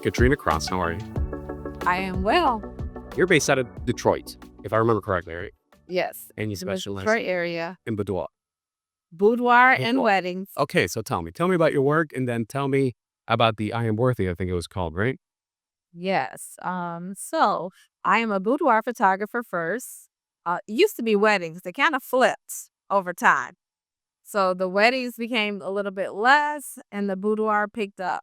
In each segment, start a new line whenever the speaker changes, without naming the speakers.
Katrina Cross, how are you?
I am well.
You're based out of Detroit, if I remember correctly, right?
Yes.
And you
The
specialize
Detroit area.
in boudoir.
Boudoir
Oh.
and weddings.
Okay, so tell me about your work, and then tell me about the I Am Worthy, I think it was called, right?
Yes. So I am a boudoir photographer first. It used to be weddings. They kind of flipped over time. So the weddings became a little bit less and the boudoir picked up.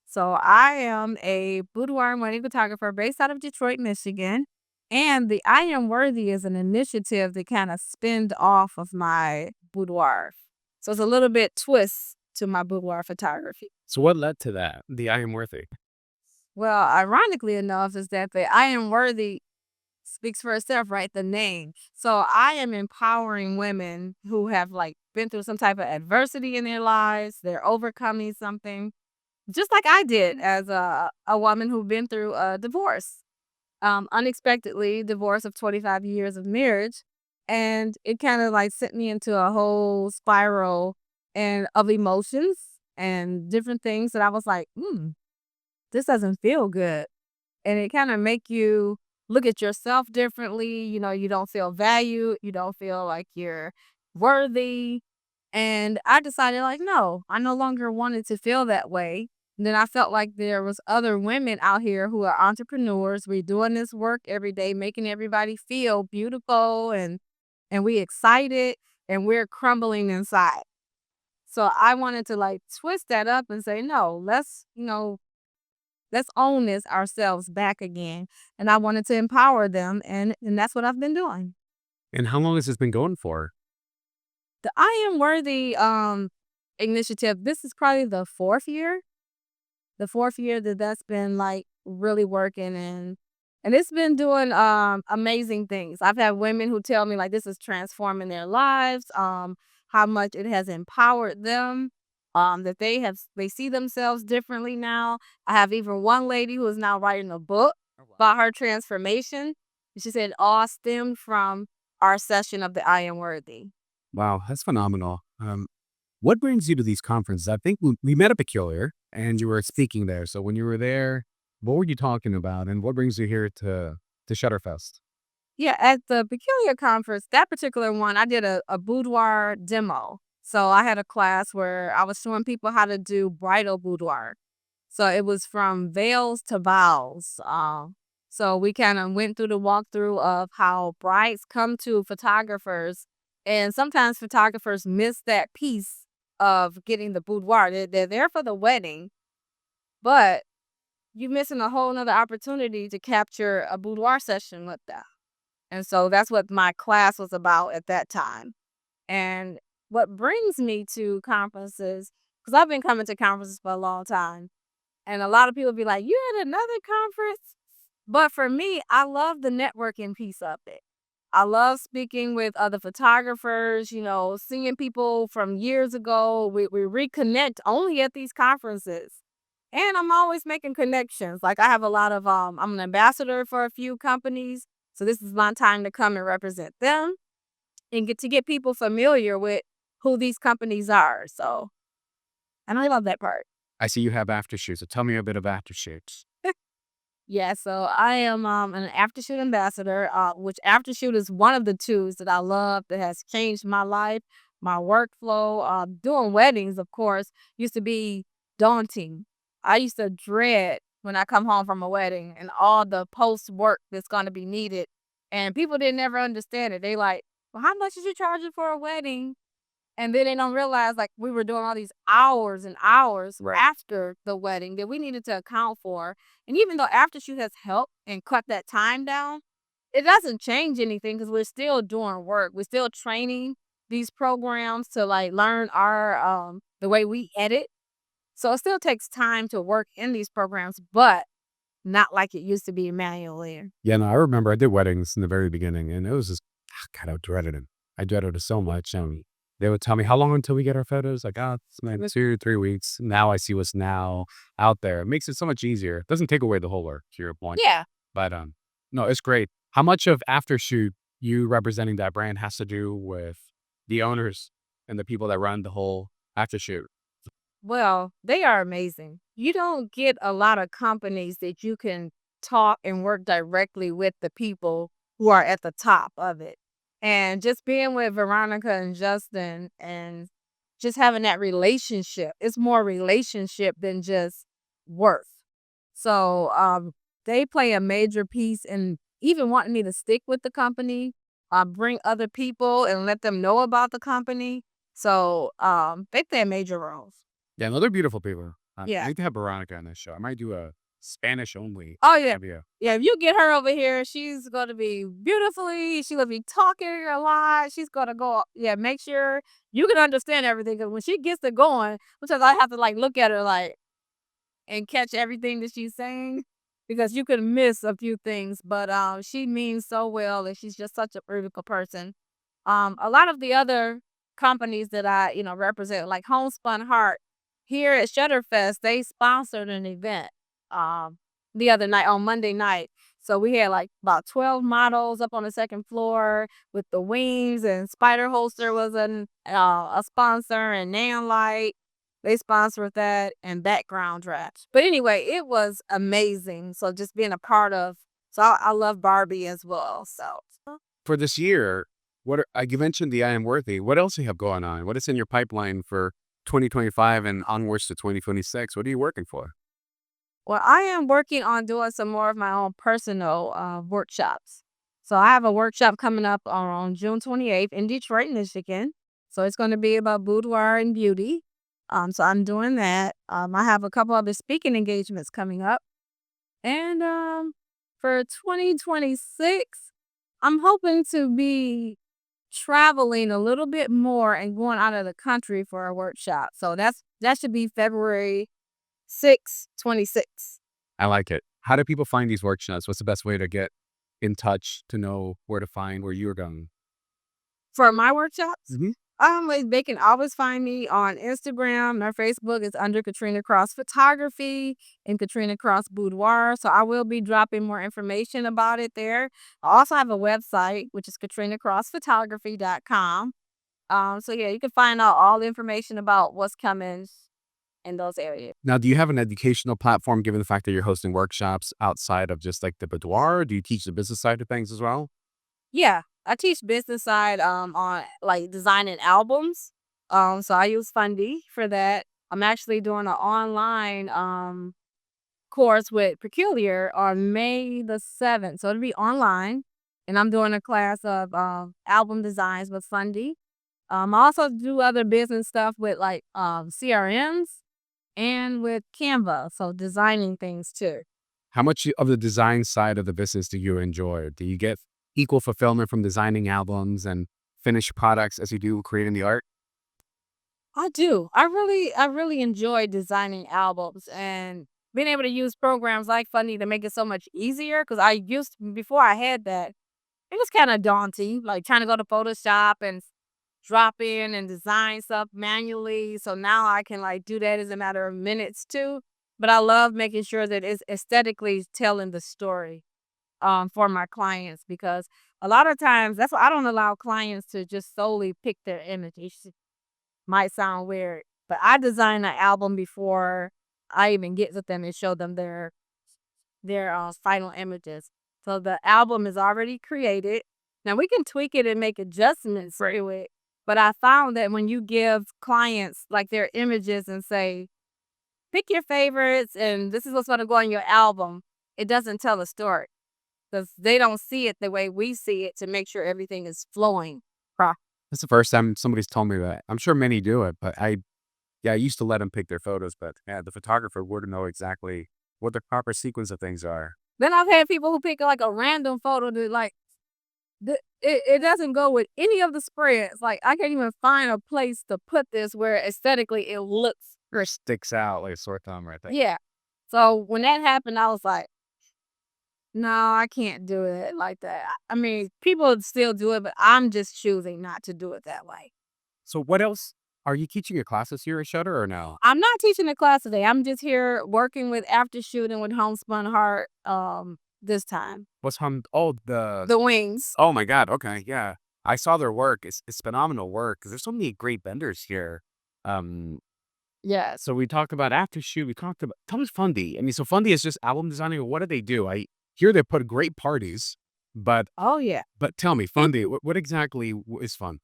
So I am a boudoir and wedding photographer based out of Detroit, Michigan. And the I Am Worthy is an initiative that kind of spinned off of my boudoir. So it's a little bit twist to my boudoir photography.
So what led to that, the I Am Worthy?
Well, ironically enough, is that the I Am Worthy speaks for itself, right? The name. So I am empowering women who have like been through some type of adversity in their lives. They're overcoming something, just like I did as a woman who'd been through a divorce. Unexpectedly, divorce of 25 years of marriage. And it kind of like sent me into a whole spiral and of emotions and different things that I was like, this doesn't feel good. And it kind of make you look at yourself differently. You know, you don't feel valued. You don't feel like you're worthy. And I decided like, no, I no longer wanted to feel that way. And then I felt like there was other women out here who are entrepreneurs. We're doing this work every day, making everybody feel beautiful and we excited and we're crumbling inside. So I wanted to like twist that up and say, no, let's own this ourselves back again. And I wanted to empower them and that's what I've been doing.
And how long has this been going for?
The I Am Worthy initiative, this is probably the fourth year. The fourth year that's been like really working and it's been doing amazing things. I've had women who tell me like this is transforming their lives, how much it has empowered them, that they see themselves differently now. I have even one lady who is now writing a book about her transformation. She said it all stemmed from our session of the I Am Worthy.
Wow, that's phenomenal. What brings you to these conferences? I think we met at Peculiar and you were speaking there. So when you were there, what were you talking about? And what brings you here to ShutterFest?
Yeah, at the Peculiar Conference, that particular one, I did a boudoir demo. So I had a class where I was showing people how to do bridal boudoir. So it was from veils to vows. So we kind of went through the walkthrough of how brides come to photographers, and sometimes photographers miss that piece of getting the boudoir. They're there for the wedding, but you're missing a whole nother opportunity to capture a boudoir session with them. And so that's what my class was about at that time. And what brings me to conferences, because I've been coming to conferences for a long time, and a lot of people be like, you at another conference? But for me, I love the networking piece of it. I love speaking with other photographers, seeing people from years ago. We reconnect only at these conferences. And I'm always making connections. Like I have a lot of I'm an ambassador for a few companies. So this is my time to come and represent them and get people familiar with who these companies are. So and I love that part.
I see you have AfterShoot. So tell me a bit of AfterShoots.
Yeah, so I am an AfterShoot ambassador, which AfterShoot is one of the tools that I love that has changed my life, my workflow. Doing weddings, of course, used to be daunting. I used to dread when I come home from a wedding and all the post work that's going to be needed. And people didn't ever understand it. They like, well, how much is you charging for a wedding? And then they don't realize like we were doing all these hours and hours
Right.
after the wedding that we needed to account for. And even though AfterShoot has helped and cut that time down, it doesn't change anything because we're still doing work. We're still training these programs to like learn our the way we edit. So it still takes time to work in these programs, but not like it used to be manually.
Yeah, no, I remember I did weddings in the very beginning and it was just, God, I dreaded it. I dreaded it so much. They would tell me, how long until we get our photos? Like, it's like 2 or 3 weeks. Now I see what's now out there. It makes it so much easier. It doesn't take away the whole work, to your point.
Yeah.
But no, it's great. How much of AfterShoot you representing that brand has to do with the owners and the people that run the whole AfterShoot?
Well, they are amazing. You don't get a lot of companies that you can talk and work directly with the people who are at the top of it. And just being with Veronica and Justin and just having that relationship, it's more relationship than just work. So they play a major piece in even wanting me to stick with the company, bring other people and let them know about the company. So they play major roles.
Yeah, no, they're beautiful people. I
Yeah.
need to have Veronica on this show. I might do a Spanish only
Oh, yeah.
interview.
Yeah, if you get her over here, she's gonna be beautifully she's gonna be talking a lot, she's gonna go yeah, make sure you can understand everything. Because when she gets to going, sometimes I have to, like, look at her, like, and catch everything that she's saying because you can miss a few things, but, she means so well, and she's just such a beautiful person. A lot of the other companies that I, represent, like Homespun Heart, here at ShutterFest, they sponsored an event um, the other night on Monday night. So we had like about 12 models up on the second floor with the wings, and Spider Holster was a sponsor, and Nan Light. They sponsored that and background drafts. But anyway, it was amazing. So just being a part of, so I love Barbie as well. So
For this year, you mentioned the I Am Worthy. What else do you have going on? What is in your pipeline for 2025 and onwards to 2026? What are you working for?
well, I am working on doing some more of my own personal workshops. So I have a workshop coming up on June 28th in Detroit, Michigan. So it's going to be about boudoir and beauty. So I'm doing that. I have a couple other speaking engagements coming up. And for 2026, I'm hoping to be traveling a little bit more and going out of the country for a workshop. So that should be February 6, 26.
I like it. How do people find these workshops? What's the best way to get in touch to know where to find where you're going?
For my workshops,
Mhm.
they can always find me on Instagram. My Facebook is under Katrina Cross Photography and Katrina Cross Boudoir. So I will be dropping more information about it there. I also have a website, which is katrinacrossphotography.com. So yeah, you can find out all the information about what's coming in those areas.
Now, do you have an educational platform given the fact that you're hosting workshops outside of just like the boudoir? Do you teach the business side of things as well?
Yeah, I teach business side on like designing albums. So I use Fundy for that. I'm actually doing an online course with Peculiar on May the 7th. So it'll be online, and I'm doing a class of album designs with Fundy. I also do other business stuff with like CRMs and with Canva, so designing things too.
How much of the design side of the business do you enjoy? Do you get equal fulfillment from designing albums and finished products as you do creating the art?
I do. I really enjoy designing albums and being able to use programs like Funny to make it so much easier. Because before I had that, it was kind of daunting, like trying to go to Photoshop and drop in and design stuff manually. So now I can like do that as a matter of minutes too. But I love making sure that it's aesthetically telling the story for my clients, because a lot of times that's why I don't allow clients to just solely pick their image. Might sound weird, but I design an album before I even get with them and show them their final images. So the album is already created. Now we can tweak it and make adjustments to it, but I found that when you give clients like their images and say, pick your favorites and this is what's going to go on your album, it doesn't tell a story because they don't see it the way we see it to make sure everything is flowing.
That's the first time somebody's told me that. I'm sure many do it, but I used to let them pick their photos, but yeah, the photographer would know exactly what the proper sequence of things are.
Then I've had people who pick like a random photo that like it doesn't go with any of the spreads. Like I can't even find a place to put this where aesthetically it looks
Or sticks out like a sore thumb right there.
yeah. So when that happened, I was like, no, I can't do it like that. I mean, people still do it, but I'm just choosing not to do it that way.
So what else? Are you teaching your classes here at Shutter or no?
I'm not teaching a class today. I'm just here working with AfterShoot and with Homespun Heart this time.
What's oh,
The wings.
oh my God. Okay. Yeah. I saw their work. It's phenomenal work because there's so many great vendors here. Um,
Yes.
So we talked about AfterShoot. We talked about tell me Fundy. I mean, so Fundy is just album designing. What do they do? I hear they put great parties, but
Oh, yeah.
tell me, Fundy, what exactly is fun?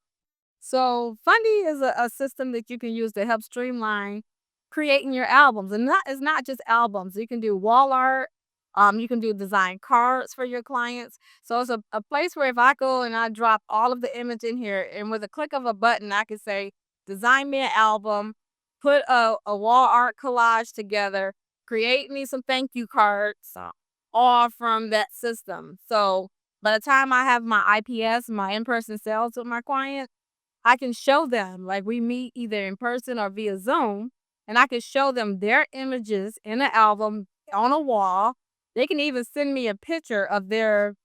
So Fundy is a system that you can use to help streamline creating your albums. And not it's not just albums. You can do wall art. You can do design cards for your clients. So it's a place where if I go and I drop all of the image in here and with a click of a button, I can say, design me an album, put a wall art collage together, create me some thank you cards, all from that system. So by the time I have my IPS, my in-person sales with my client, I can show them, like, we meet either in person or via Zoom, and I can show them their images in an album on a wall. They can even send me a picture of their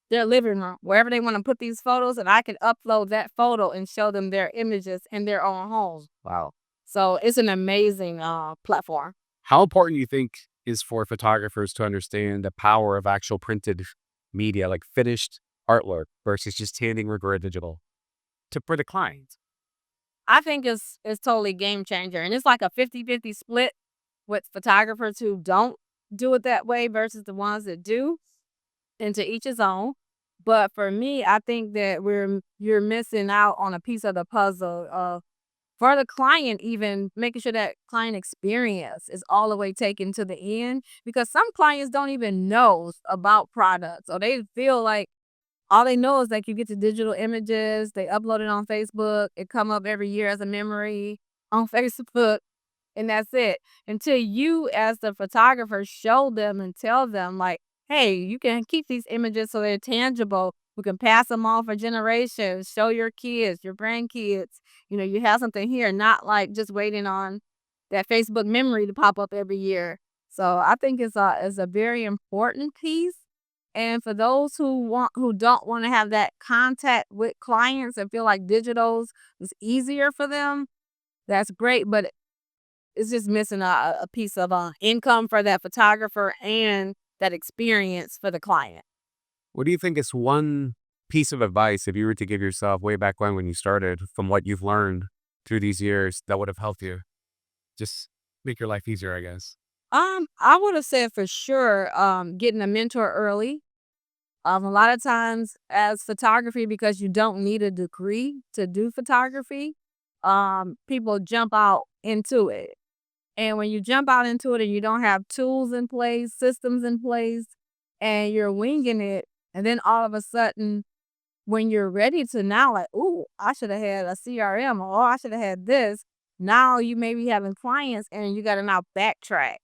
living room, wherever they wanna put these photos, and I can upload that photo and show them their images in their own home.
Wow.
So it's an amazing, platform.
How important you think is for photographers to understand the power of actual printed media, like finished artwork versus just handing regret digital to for the client?
I think it's totally game changer, and it's like a 50-50 split with photographers who don't do it that way versus the ones that do. And to each his own. But for me, I think that you're missing out on a piece of the puzzle of for the client, even making sure that client experience is all the way taken to the end. Because some clients don't even know about products, or they feel like all they know is like you get the digital images, they upload it on Facebook, it come up every year as a memory on Facebook, and that's it. Until you as the photographer show them and tell them like, "Hey, you can keep these images so they're tangible. We can pass them on for generations, show your kids, your grandkids. You have something here, not like just waiting on that Facebook memory to pop up every year." So I think it's a very important piece. And for those who don't want to have that contact with clients and feel like digitals is easier for them, that's great. But it's just missing a piece of, income for that photographer and that experience for the client.
What do you think is one piece of advice if you were to give yourself way back when you started from what you've learned through these years that would have helped you? Just make your life easier, I guess.
I would have said for sure, getting a mentor early. A lot of times as photography, because you don't need a degree to do photography, people jump out into it. And when you jump out into it and you don't have tools in place, systems in place, and you're winging it, and then all of a sudden, when you're ready to now, like, ooh, I should have had a CRM, or "Oh, I should have had this." Now you may be having clients and you got to now backtrack.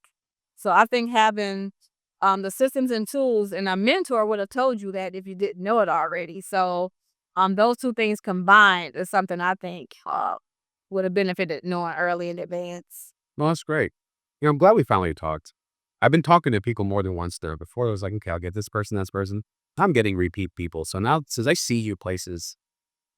So I think having the systems and tools, and a mentor would have told you that if you didn't know it already. So those two things combined is something I think would have benefited knowing early in advance.
Well, that's great. I'm glad we finally talked. I've been talking to people more than once there. Before it was like, okay, I'll get this person, this person. I'm getting repeat people. So now since I see you places,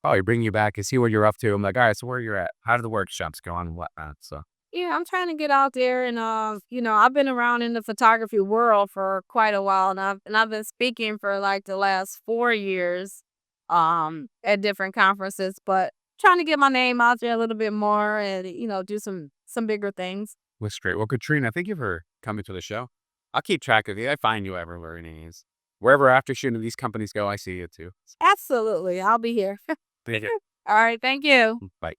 probably bring you back and see what you're up to. I'm like, all right, so where you're at? How do the workshops go on and whatnot? So
Yeah, I'm trying to get out there, and I've been around in the photography world for quite a while, and I've been speaking for like the last 4 years, at different conferences, but trying to get my name out there a little bit more, and do some bigger things.
that's great. Well, Katrina, thank you for coming to the show. I'll keep track of you. I find you everywhere anyways. Wherever after shooting these companies go, I see you too.
Absolutely, I'll be here.
Thank you.
All right, thank you.
Bye.